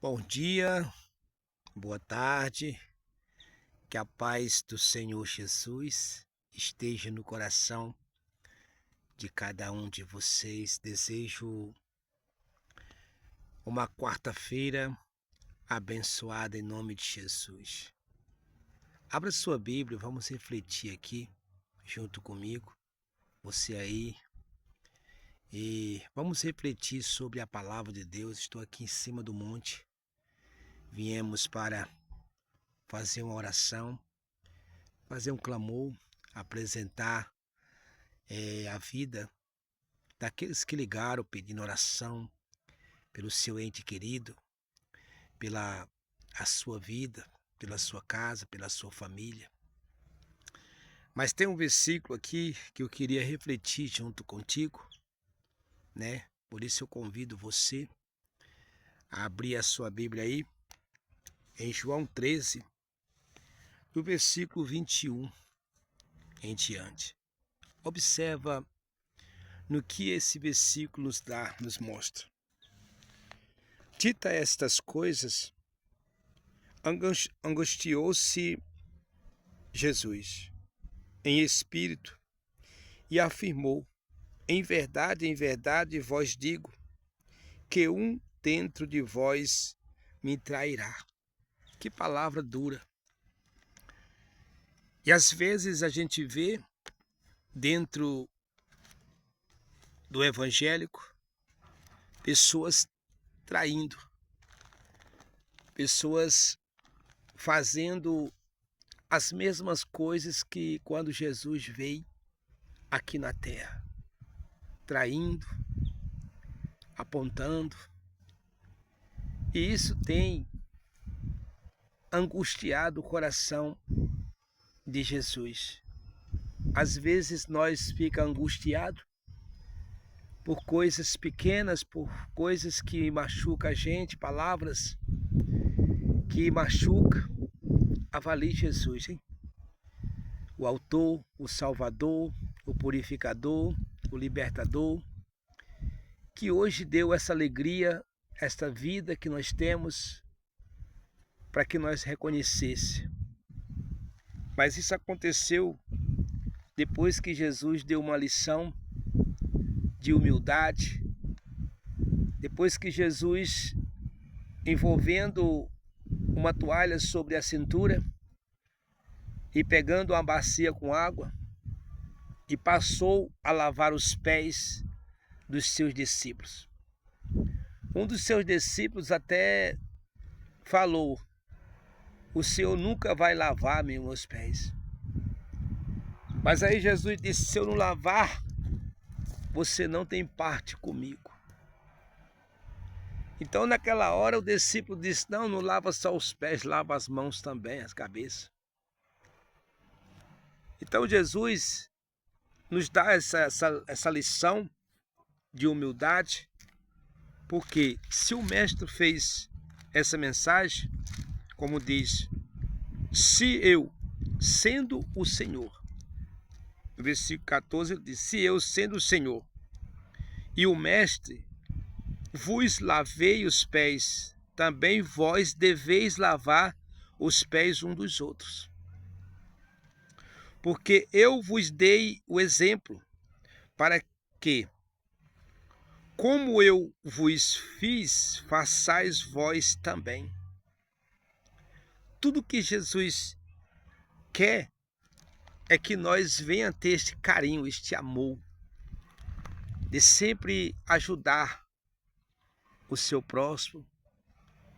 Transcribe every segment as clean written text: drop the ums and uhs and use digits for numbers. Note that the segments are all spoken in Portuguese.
Bom dia, boa tarde, que a paz do Senhor Jesus esteja no coração de cada um de vocês. Desejo uma quarta-feira abençoada em nome de Jesus. Abra sua Bíblia, vamos refletir aqui junto comigo, você aí, e vamos refletir sobre a palavra de Deus. Estou aqui em cima do monte. Viemos para fazer uma oração, fazer um clamor, apresentar a vida daqueles que ligaram pedindo oração pelo seu ente querido, pela a sua vida, pela sua casa, pela sua família. Mas tem um versículo aqui que eu queria refletir junto contigo, né? Por isso eu convido você a abrir a sua Bíblia aí, em João 13, do versículo 21 em diante. Observa no que esse versículo nos mostra. Dita estas coisas, angustiou-se Jesus em espírito e afirmou: em verdade vos digo, que um dentro de vós me trairá. Que palavra dura. E às vezes a gente vê dentro do evangélico pessoas traindo, pessoas fazendo as mesmas coisas que quando Jesus veio aqui na terra, traindo, apontando, e isso tem angustiado o coração de Jesus. Às vezes nós ficamos angustiados por coisas pequenas, por coisas que machucam a gente, palavras que machucam. Avalie Jesus, hein? O autor, o salvador, o purificador, o libertador, que hoje deu essa alegria, esta vida que nós temos, para que nós reconhecesse. Mas isso aconteceu depois que Jesus deu uma lição de humildade, depois que Jesus, envolvendo uma toalha sobre a cintura e pegando uma bacia com água, e passou a lavar os pés dos seus discípulos. Um dos seus discípulos até falou: o Senhor nunca vai lavar meus pés. Mas aí Jesus disse: se eu não lavar, você não tem parte comigo. Então naquela hora o discípulo disse: não lava só os pés, lava as mãos também, as cabeças. Então Jesus nos dá essa lição de humildade, porque se o mestre fez essa mensagem, como diz, se eu, sendo o Senhor, no versículo 14 ele diz: se eu, sendo o Senhor e o mestre, vos lavei os pés, também vós deveis lavar os pés um dos outros. Porque eu vos dei o exemplo, para que, como eu vos fiz, façais vós também. Tudo que Jesus quer é que nós venhamos ter este carinho, este amor, de sempre ajudar o seu próximo,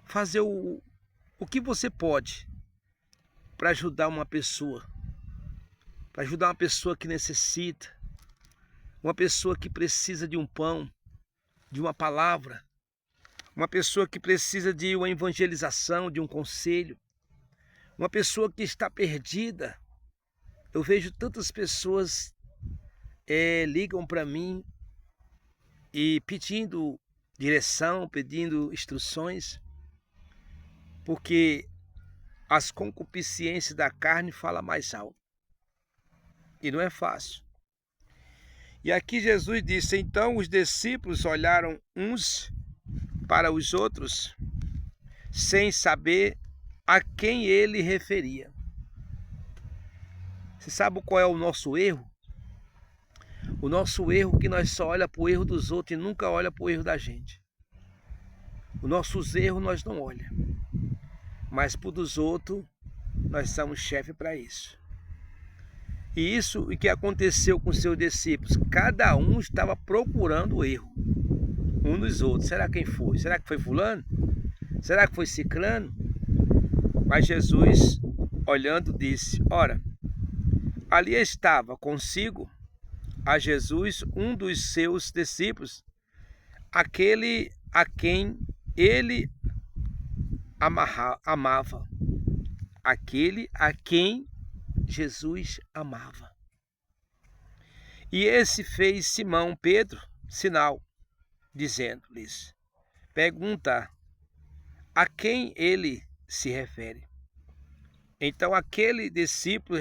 fazer o que você pode para ajudar uma pessoa, que necessita, uma pessoa que precisa de um pão, de uma palavra, uma pessoa que precisa de uma evangelização, de um conselho, uma pessoa que está perdida. Eu vejo tantas pessoas ligam para mim e pedindo direção, pedindo instruções, porque as concupiscências da carne falam mais alto. E não é fácil. E aqui Jesus disse: então os discípulos olharam uns para os outros, sem saber a quem ele referia. Você sabe qual é o nosso erro? O nosso erro é que nós só olhamos para o erro dos outros e nunca olha para o erro da gente. Os nossos erros nós não olhamos, mas para o dos outros nós somos chefe para isso. E isso o que aconteceu com seus discípulos, cada um estava procurando o erro um dos outros. Será quem foi? Será que foi fulano? Será que foi ciclano? Mas Jesus, olhando, disse: ora, ali estava consigo a Jesus um dos seus discípulos, aquele a quem ele amava, aquele a quem Jesus amava. E esse fez Simão Pedro sinal, dizendo-lhes: pergunta a quem ele se refere. Então aquele discípulo,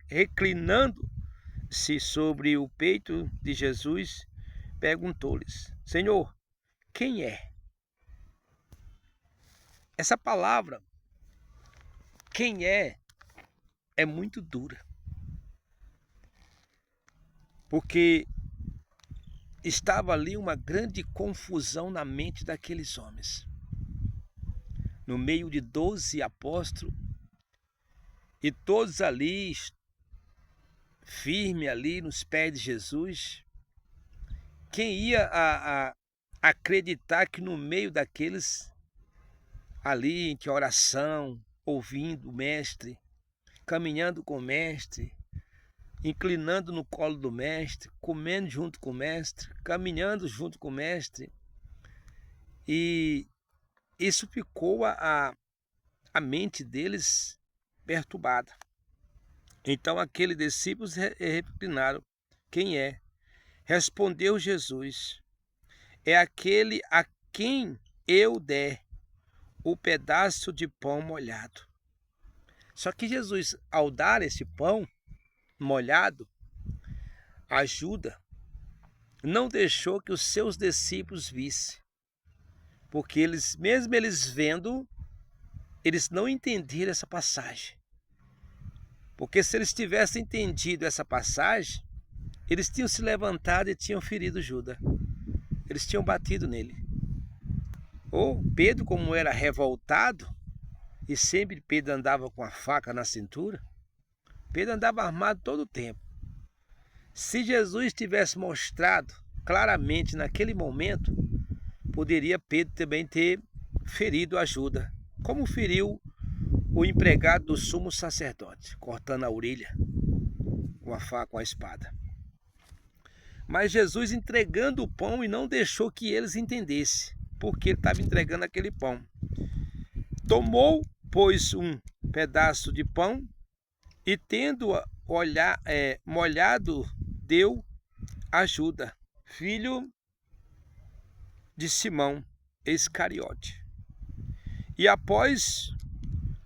reclinando-se sobre o peito de Jesus, perguntou-lhes: Senhor, quem é? Essa palavra, quem é muito dura. Porque estava ali uma grande confusão na mente daqueles homens. No meio de 12 apóstolos, e todos ali, firme ali nos pés de Jesus, quem ia acreditar que no meio daqueles ali, em que oração, ouvindo o mestre, caminhando com o mestre, inclinando no colo do mestre, comendo junto com o mestre, caminhando junto com o mestre, e isso ficou a mente deles perturbada. Então aqueles discípulos reclinaram: quem é? Respondeu Jesus: é aquele a quem eu der o pedaço de pão molhado. Só que Jesus, ao dar esse pão molhado, ajuda, não deixou que os seus discípulos vissem. Porque eles, mesmo eles vendo, eles não entenderam essa passagem. Porque se eles tivessem entendido essa passagem, eles tinham se levantado e tinham ferido Judas. Eles tinham batido nele. Ou Pedro, como era revoltado, e sempre Pedro andava com a faca na cintura, Pedro andava armado todo o tempo. Se Jesus tivesse mostrado claramente naquele momento, poderia Pedro também ter ferido a Judas, como feriu o empregado do sumo sacerdote, cortando a orelha com a faca, com a espada. Mas Jesus entregando o pão e não deixou que eles entendessem, porque ele estava entregando aquele pão. Tomou, pois, um pedaço de pão e, tendo molhado, deu a Judas, filho de Simão Iscariote. E após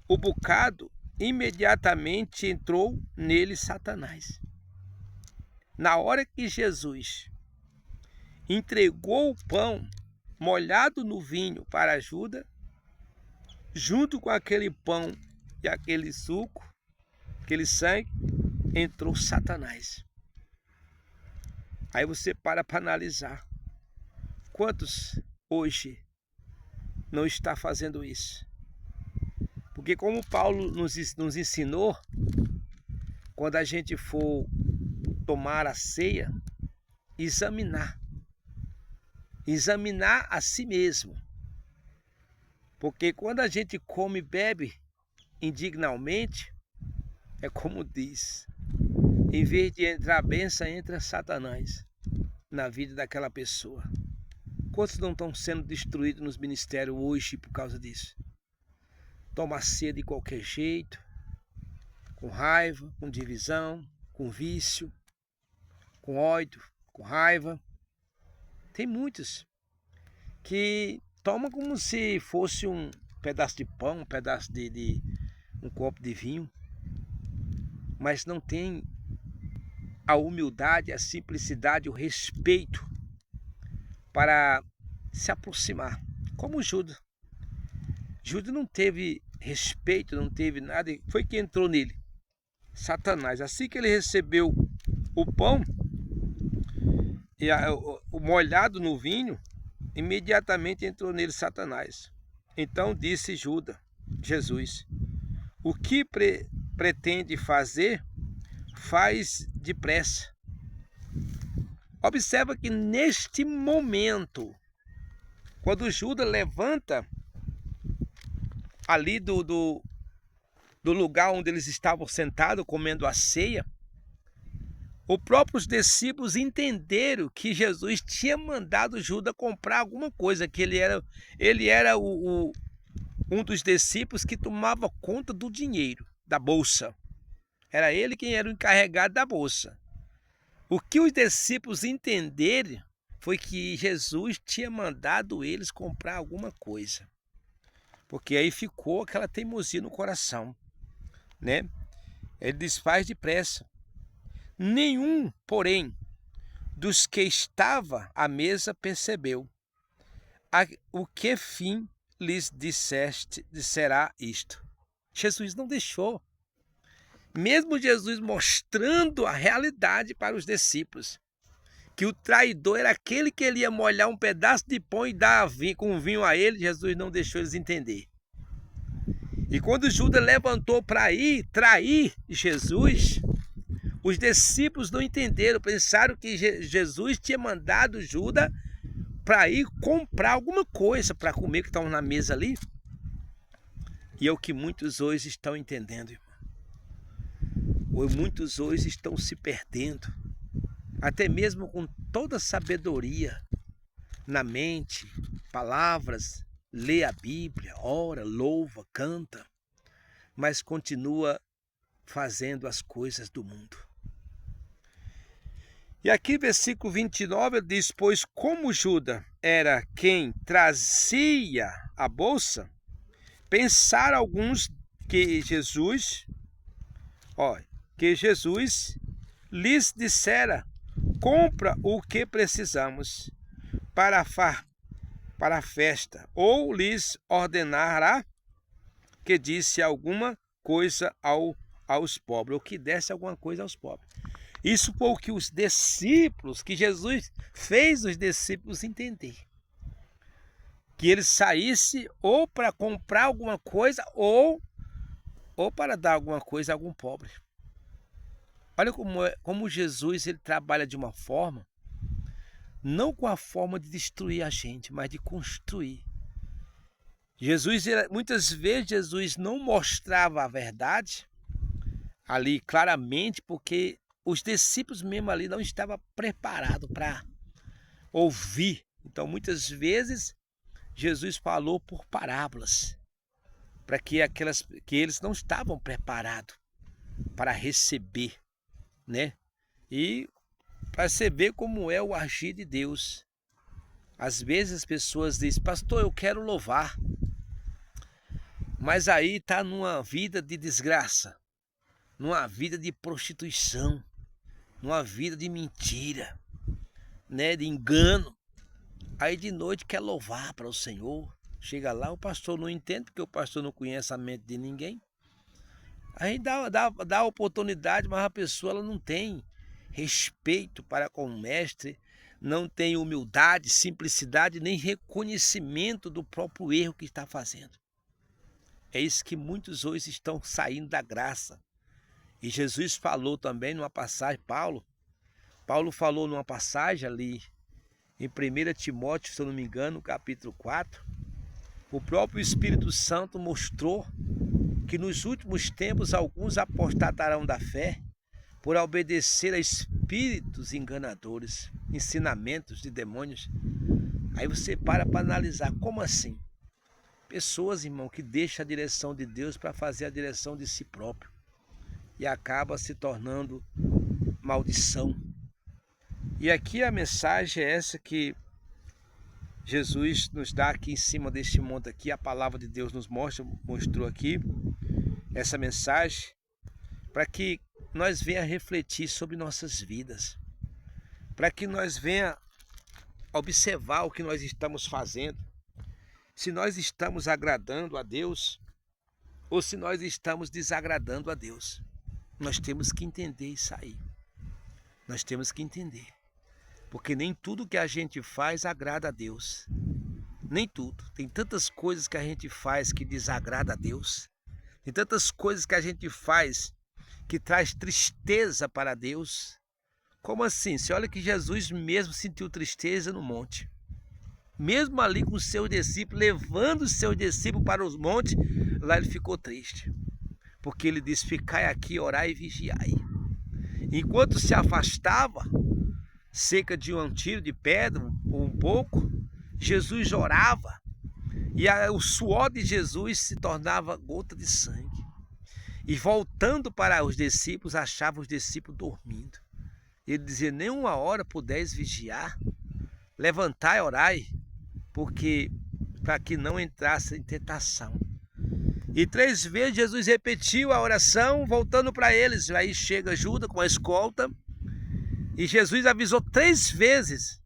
o bocado, imediatamente entrou nele Satanás. Na hora que Jesus entregou o pão molhado no vinho para Judas, junto com aquele pão e aquele suco, aquele sangue, entrou Satanás. Aí você para analisar. Quantos hoje não está fazendo isso? Porque como Paulo nos ensinou, quando a gente for tomar a ceia, examinar a si mesmo. Porque quando a gente come e bebe indignamente, é como diz, em vez de entrar a bênção, entra Satanás na vida daquela pessoa. Quantos não estão sendo destruídos nos ministérios hoje por causa disso? Toma ceia de qualquer jeito, com raiva, com divisão, com vício, com ódio, com raiva. Tem muitos que tomam como se fosse um pedaço de pão, um pedaço de um copo de vinho, mas não tem a humildade, a simplicidade, o respeito para se aproximar, como Judas. Judas não teve respeito, não teve nada. Foi quem entrou nele? Satanás. Assim que ele recebeu o pão e o molhado no vinho, imediatamente entrou nele Satanás. Então disse Jesus, o que pretende fazer, faz depressa. Observa que neste momento, quando Judas levanta ali do lugar onde eles estavam sentados comendo a ceia, os próprios discípulos entenderam que Jesus tinha mandado Judas comprar alguma coisa, que ele era um dos discípulos que tomava conta do dinheiro, da bolsa. Era ele quem era o encarregado da bolsa. O que os discípulos entenderam foi que Jesus tinha mandado eles comprar alguma coisa. Porque aí ficou aquela teimosia no coração, né? Ele desfaz depressa. Nenhum, porém, dos que estava à mesa percebeu o que fim lhes disserá isto. Jesus não deixou. Mesmo Jesus mostrando a realidade para os discípulos, que o traidor era aquele que ele ia molhar um pedaço de pão e dar com vinho a ele, Jesus não deixou eles entender. E quando Judas levantou para ir trair Jesus, os discípulos não entenderam, pensaram que Jesus tinha mandado Judas para ir comprar alguma coisa para comer, que estavam na mesa ali. E é o que muitos hoje estão entendendo, irmão. Muitos hoje estão se perdendo, até mesmo com toda a sabedoria na mente, palavras, lê a Bíblia, ora, louva, canta, mas continua fazendo as coisas do mundo. E aqui versículo 29 diz, pois como Judas era quem trazia a bolsa, pensaram alguns que Jesus lhes dissera, compra o que precisamos para a festa, ou lhes ordenará que disse alguma coisa aos pobres, ou que desse alguma coisa aos pobres. Isso foi o que os discípulos, que Jesus fez os discípulos entender. Que eles saíssem ou para comprar alguma coisa ou para dar alguma coisa a algum pobre. Olha como Jesus ele trabalha de uma forma, não com a forma de destruir a gente, mas de construir. Muitas vezes Jesus não mostrava a verdade ali claramente, porque os discípulos mesmo ali não estavam preparados para ouvir. Então muitas vezes Jesus falou por parábolas, para que eles não estavam preparados para receber, né? E para você ver como é o agir de Deus. Às vezes as pessoas dizem, pastor, eu quero louvar, mas aí está numa vida de desgraça, numa vida de prostituição, numa vida de mentira, né? De engano. Aí de noite quer louvar para o Senhor. Chega lá, o pastor não entende, porque o pastor não conhece a mente de ninguém. Aí dá oportunidade, mas a pessoa ela não tem respeito para com o mestre, não tem humildade, simplicidade, nem reconhecimento do próprio erro que está fazendo. É isso que muitos hoje estão saindo da graça. E Jesus falou também numa passagem, Paulo falou numa passagem ali, em 1 Timóteo, se eu não me engano, capítulo 4, o próprio Espírito Santo mostrou que nos últimos tempos alguns apostatarão da fé por obedecer a espíritos enganadores, ensinamentos de demônios. Aí você para analisar, como assim? Pessoas, irmão, que deixam a direção de Deus para fazer a direção de si próprio e acaba se tornando maldição. E aqui a mensagem é essa que Jesus nos dá aqui em cima deste monte aqui, a palavra de Deus nos mostrou aqui essa mensagem para que nós venha refletir sobre nossas vidas, para que nós venha observar o que nós estamos fazendo, se nós estamos agradando a Deus ou se nós estamos desagradando a Deus. Nós temos que entender isso aí. Nós temos que entender. Porque nem tudo que a gente faz agrada a Deus. Nem tudo. Tem tantas coisas que a gente faz que desagrada a Deus. Tem tantas coisas que a gente faz que traz tristeza para Deus. Como assim? Você olha que Jesus mesmo sentiu tristeza no monte. Mesmo ali com os seus discípulos, levando os seus discípulos para os montes, lá ele ficou triste. Porque ele disse, ficai aqui, orai e vigiai. Enquanto se afastava, cerca de um tiro de pedra, ou um pouco, Jesus orava. E o suor de Jesus se tornava gota de sangue. E voltando para os discípulos, achava os discípulos dormindo. Ele dizia, nem uma hora pudeis vigiar, levantai e orai, porque para que não entrasse em tentação. E 3 vezes Jesus repetiu a oração, voltando para eles. Aí chega Judas com a escolta, e Jesus avisou 3 vezes.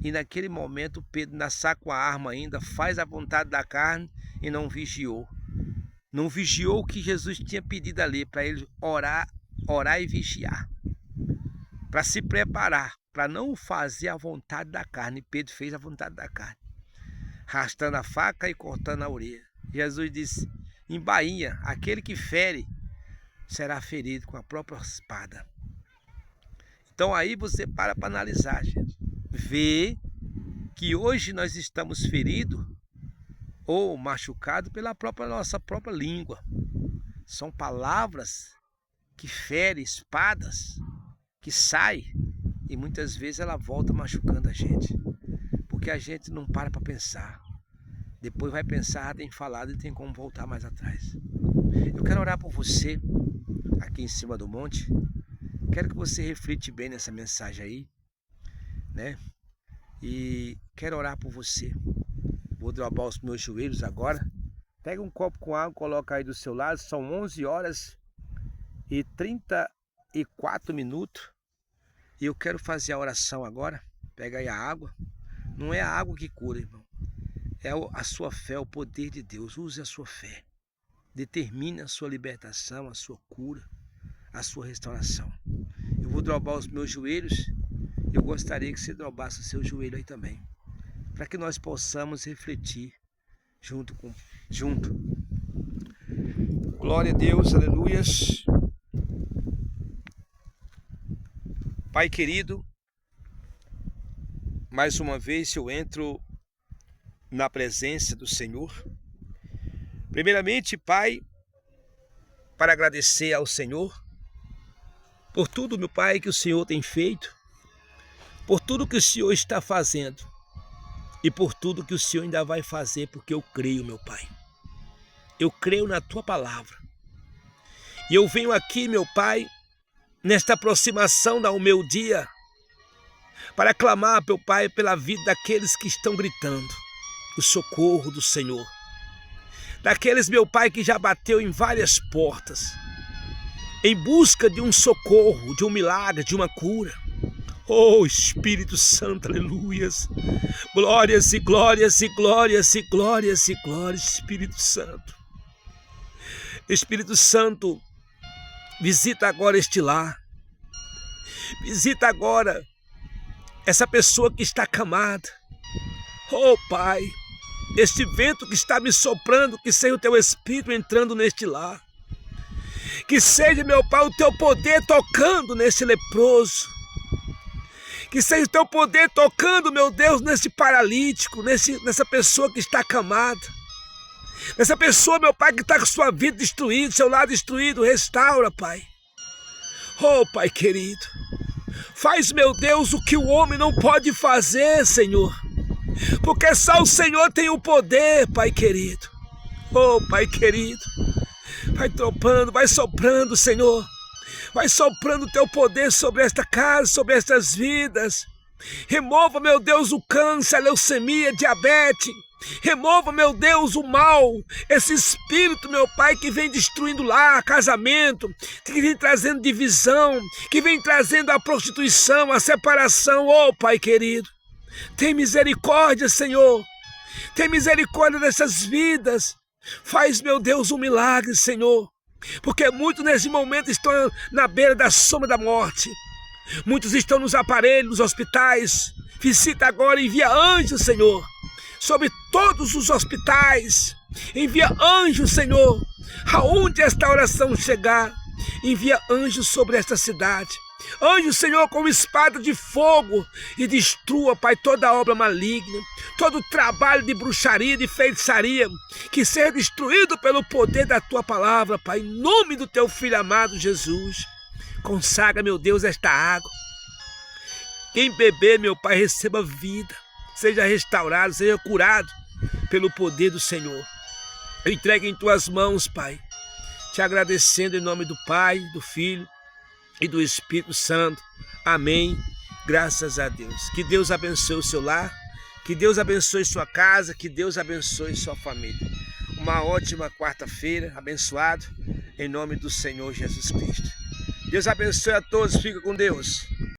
E naquele momento Pedro, ainda saca com a arma ainda, faz a vontade da carne e não vigiou. Não vigiou o que Jesus tinha pedido ali, para ele orar e vigiar. Para se preparar, para não fazer a vontade da carne. Pedro fez a vontade da carne, arrastando a faca e cortando a orelha. Jesus disse, embainha, aquele que fere será ferido com a própria espada. Então aí você para analisar, gente. Vê que hoje nós estamos feridos ou machucados pela nossa própria língua. São palavras que ferem, espadas que saem, e muitas vezes ela volta machucando a gente. Porque a gente não para pensar. Depois vai pensar, tem falado e tem como voltar mais atrás. Eu quero orar por você, aqui em cima do monte. Quero que você reflita bem nessa mensagem aí, né? E quero orar por você. Vou dobrar os meus joelhos agora. Pega um copo com água, coloca aí do seu lado. São 11h34. E eu quero fazer a oração agora. Pega aí a água. Não é a água que cura, irmão. É a sua fé, o poder de Deus. Use a sua fé. Determine a sua libertação, a sua cura, a sua restauração. Eu vou dobrar os meus joelhos. Eu gostaria que você dobrasse o seu joelho aí também, para que nós possamos refletir junto. Glória a Deus, aleluias. Pai querido, mais uma vez eu entro na presença do Senhor. Primeiramente, Pai, para agradecer ao Senhor por tudo, meu Pai, que o Senhor tem feito, por tudo que o Senhor está fazendo e por tudo que o Senhor ainda vai fazer, porque eu creio, meu Pai. Eu creio na Tua palavra. E eu venho aqui, meu Pai, nesta aproximação ao meu dia, para clamar, meu Pai, pela vida daqueles que estão gritando o socorro do Senhor. Daqueles, meu Pai, que já bateu em várias portas, em busca de um socorro, de um milagre, de uma cura. Oh, Espírito Santo, aleluias. Glórias e glórias e glórias e glórias e glórias, Espírito Santo. Espírito Santo, visita agora este lar. Visita agora essa pessoa que está acamada. Oh, Pai, este vento que está me soprando, que seja o Teu Espírito entrando neste lar. Que seja, meu Pai, o Teu poder tocando nesse leproso. Que seja o Teu poder tocando, meu Deus, nesse paralítico, nessa pessoa que está acamada. Nessa pessoa, meu Pai, que está com sua vida destruída, seu lado destruído, restaura, Pai. Oh, Pai querido, faz, meu Deus, o que o homem não pode fazer, Senhor. Porque só o Senhor tem o poder, Pai querido. Oh, Pai querido, vai tropando, vai soprando, Senhor. Vai soprando o Teu poder sobre esta casa, sobre estas vidas. Remova, meu Deus, o câncer, a leucemia, a diabetes. Remova, meu Deus, o mal, esse espírito, meu Pai, que vem destruindo lá casamento, que vem trazendo divisão, que vem trazendo a prostituição, a separação. Oh, Pai querido, tem misericórdia, Senhor. Tem misericórdia dessas vidas. Faz, meu Deus, um milagre, Senhor. Porque muitos nesse momento estão na beira da sombra da morte. Muitos estão nos aparelhos, nos hospitais. Visita agora, envia anjos, Senhor, sobre todos os hospitais. Envia anjos, Senhor, aonde esta oração chegar. Envia anjos sobre esta cidade. Anjos, Senhor, com espada de fogo, e destrua, Pai, toda obra maligna, todo trabalho de bruxaria, de feitiçaria, que seja destruído pelo poder da Tua palavra, Pai, em nome do Teu Filho amado Jesus. Consagra, meu Deus, esta água. Quem beber, meu Pai, receba vida, seja restaurado, seja curado pelo poder do Senhor. Eu entrego em Tuas mãos, Pai, te agradecendo em nome do Pai, do Filho e do Espírito Santo. Amém. Graças a Deus. Que Deus abençoe o seu lar, que Deus abençoe sua casa, que Deus abençoe sua família. Uma ótima quarta-feira, abençoado, em nome do Senhor Jesus Cristo. Deus abençoe a todos, fica com Deus.